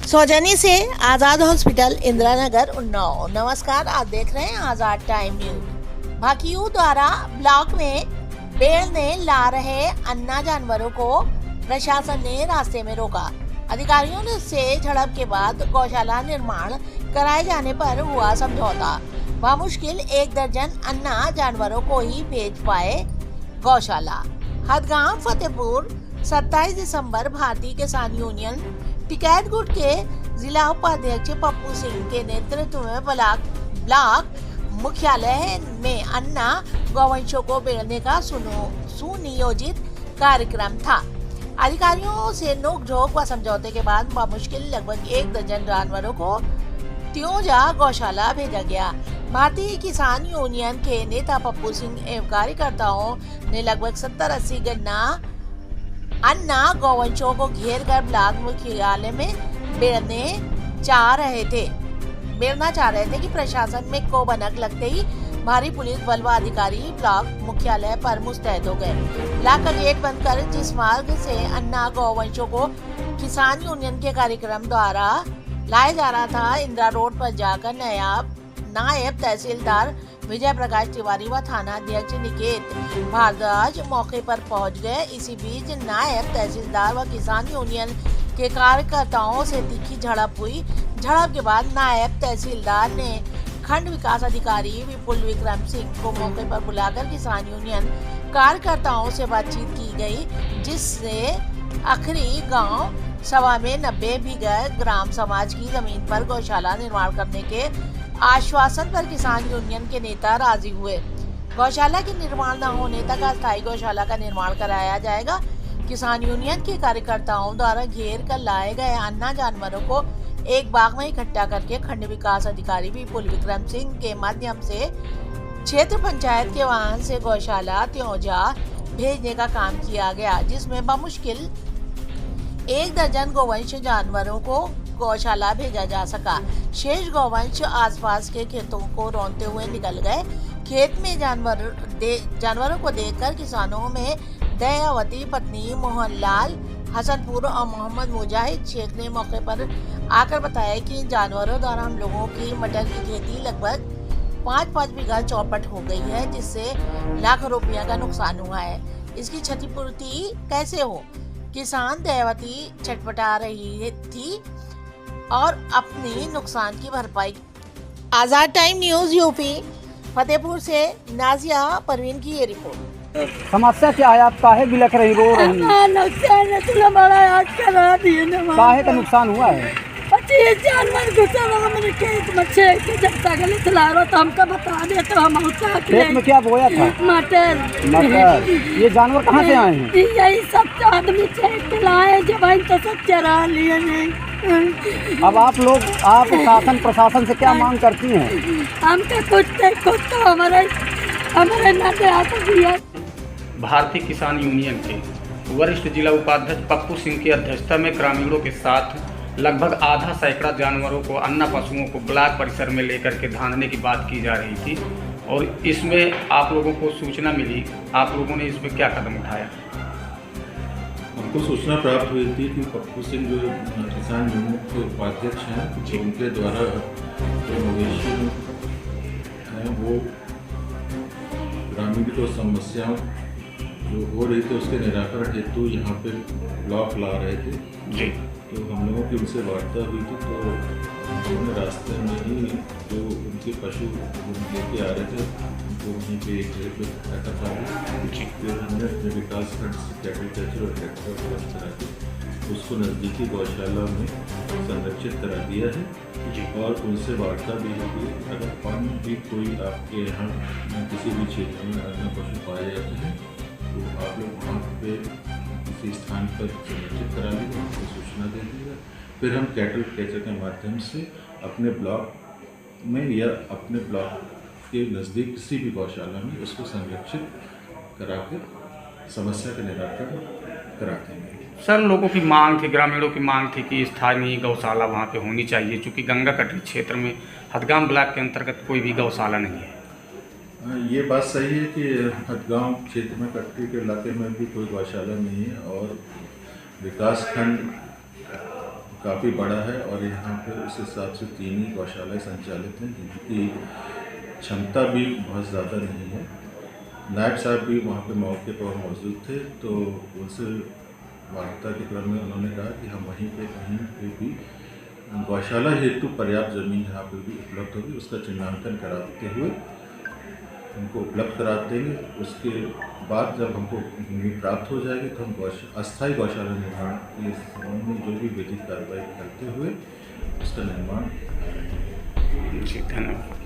सौजन्य से आज़ाद हॉस्पिटल इंदिरा नगर उन्नाव। नमस्कार, आप देख रहे हैं आज़ाद टाइम न्यूज। भाकियू द्वारा ब्लॉक में बेड़ने ला रहे अन्ना जानवरों को प्रशासन ने रास्ते में रोका। अधिकारियों ने से झड़प के बाद गौशाला निर्माण कराए जाने पर हुआ समझौता। बामुश्किल 1 दर्जन अन्ना जानवरों को ही भेज पाए गौशाला। हदगांव फतेहपुर 27 दिसंबर भारतीय किसान यूनियन टिकैत गुट के जिला उपाध्यक्ष पप्पू सिंह के नेतृत्व में ब्लॉक मुख्यालय में अन्ना गौवंशों को बेड़ने का सुनियोजित कार्यक्रम था। अधिकारियों से नोकझोंक व समझौते के बाद बामुश्किल लगभग 1 दर्जन जानवरों को त्योजा गौशाला भेजा गया। भारतीय किसान यूनियन के नेता पप्पू सिंह एवं कार्यकर्ताओं ने लगभग 70-80 गन्ना अन्ना गौवंशों को घेर कर ब्लॉक मुख्यालय में बेड़ना चाह रहे थे कि प्रशासन में को बनक लगते ही भारी पुलिस बल व अधिकारी ब्लॉक मुख्यालय पर मुस्तैद हो गए। ब्लॉक का गेट बंद कर जिस मार्ग से अन्ना गौवंशों को किसान यूनियन के कार्यक्रम द्वारा लाया जा रहा था, इंदिरा रोड पर जाकर नायब तहसीलदार विजय प्रकाश तिवारी व थाना अध्यक्ष निकेत भारद्वाज मौके पर पहुंच गए। इसी बीच नायब तहसीलदार व किसान यूनियन के कार्यकर्ताओं से तीखी झड़प हुई। झड़प के बाद नायब तहसीलदार ने खंड विकास अधिकारी विपुल विक्रम सिंह को मौके पर बुलाकर किसान यूनियन कार्यकर्ताओं से बातचीत की गई, जिससे आखिरी गांव सभा में 90 बीघा ग्राम समाज की जमीन पर गौशाला निर्माण करने के आश्वासन पर किसान यूनियन के नेता राजी हुए। गौशाला के निर्माण न होने तक अस्थायी गौशाला का निर्माण कराया जाएगा। किसान यूनियन के कार्यकर्ताओं द्वारा घेर कर लाए गए अन्ना जानवरों को एक बाग में इकट्ठा करके खंड विकास अधिकारी विपुल विक्रम सिंह के माध्यम से क्षेत्र पंचायत के वाहन से गौशाला त्योजा भेजने का काम किया गया, जिसमें बामुश्किल 1 दर्जन गौवंश जानवरों को गौशाला भेजा जा सका। शेष गौवंश आसपास के खेतों को रौंदते हुए निकल गए। खेत में जानवरों को देखकर किसानों में दयावती पत्नी मोहनलाल हसनपुर और मोहम्मद मुजाहिद शेख ने मौके पर आकर बताया कि जानवरों द्वारा हम लोगों की मटर की खेती लगभग 5-5 बीघा चौपट हो गई है, जिससे लाखों रुपया का नुकसान हुआ है। इसकी क्षतिपूर्ति कैसे हो? किसान दयावती छटपटा रही थी और अपनी नुकसान की भरपाई। आज़ाद टाइम न्यूज यूपी फतेहपुर से नाजिया परवीन की ये रिपोर्ट। समस्या क्या है? आप काहे बिलख रही, रो रही? काहे का नुकसान हुआ है? जानवर घुसा मेरे खेत में तो हमको बता दे तो हम खेत में क्या बोया था? मटर। ये जानवर कहाँ से आए हैं? यही सब आदमी लाए जब तो सब चरा लिए नहीं। अब आप शासन प्रशासन से क्या मांग करती हैं? हमका कुछ तो हमारे नाते आता दिया। भारतीय किसान यूनियन के वरिष्ठ जिला उपाध्यक्ष पप्पू सिंह की अध्यक्षता में ग्रामीणों के साथ लगभग आधा सैकड़ा जानवरों को अन्ना पशुओं को ब्लॉक परिसर में लेकर के धानने की बात की जा रही थी, और इसमें आप लोगों को सूचना मिली। आप लोगों ने इसमें क्या कदम उठाया? हमको सूचना प्राप्त हुई थी कि पप्पू सिंह जो किसान यूनियन के उपाध्यक्ष हैं, उनके द्वारा जो मवेशी हैं वो ग्रामीण को समस्याओं जो हो रही थी उसके निराकरण हेतु यहाँ पे ब्लॉक ला रहे थे जी। तो हम लोगों की उनसे वार्ता हुई थी, तो उन्होंने रास्ते में ही जो उनके पशु लेके आ रहे थे उनको वहीं पे एक जगह पे इकट्ठा करा। फिर हमने अपने विकास खंड से कैटल कैचर और ट्रैक्टर व्यवस्था करा के उसको नज़दीकी गौशाला में संरक्षित करा दिया है जी। और उनसे वार्ता भी होगी, अगर पानी भी कोई आपके यहाँ किसी भी क्षेत्र में अन्य पशु पाए जाते हैं तो आप लोग वहाँ पे किसी स्थान पर संरक्षित करा लीजिए, उनको सूचना दे दीजिएगा। फिर हम कैटल कैचर के माध्यम से अपने ब्लॉक में या अपने ब्लॉक के नज़दीक किसी भी गौशाला में उसको संरक्षित करा के समस्या का निराकरण करा देंगे। सर, लोगों की मांग थी, ग्रामीणों की मांग थी कि स्थानीय गौशाला वहाँ पे होनी चाहिए, चूँकि गंगा कटरी क्षेत्र में हदगांव ब्लॉक के अंतर्गत कोई भी गौशाला नहीं है। ये बात सही है कि हदगांव क्षेत्र में कटरी के इलाके में भी कोई गौशाला नहीं है, और विकास खंड काफ़ी बड़ा है और यहाँ पे उस हिसाब से 3 ही गौशालाएँ संचालित हैं जिनकी क्षमता भी बहुत ज़्यादा नहीं है। नायब साहब भी वहाँ पे मौके पर मौजूद थे, तो उनसे वार्ता के क्रम में उन्होंने कहा कि हम वहीं पे कहीं पे भी गौशाला हेतु पर्याप्त ज़मीन जहाँ पे भी उपलब्ध होगी उसका चिन्हांकन कराते हुए उनको उपलब्ध करा देंगे। उसके बाद जब हमको भूमि प्राप्त हो जाएगी तो हम अस्थायी गौशाला निर्माण के संबंध में जो भी विधिक कार्रवाई करते हुए उसका निर्माण जी, धन्यवाद।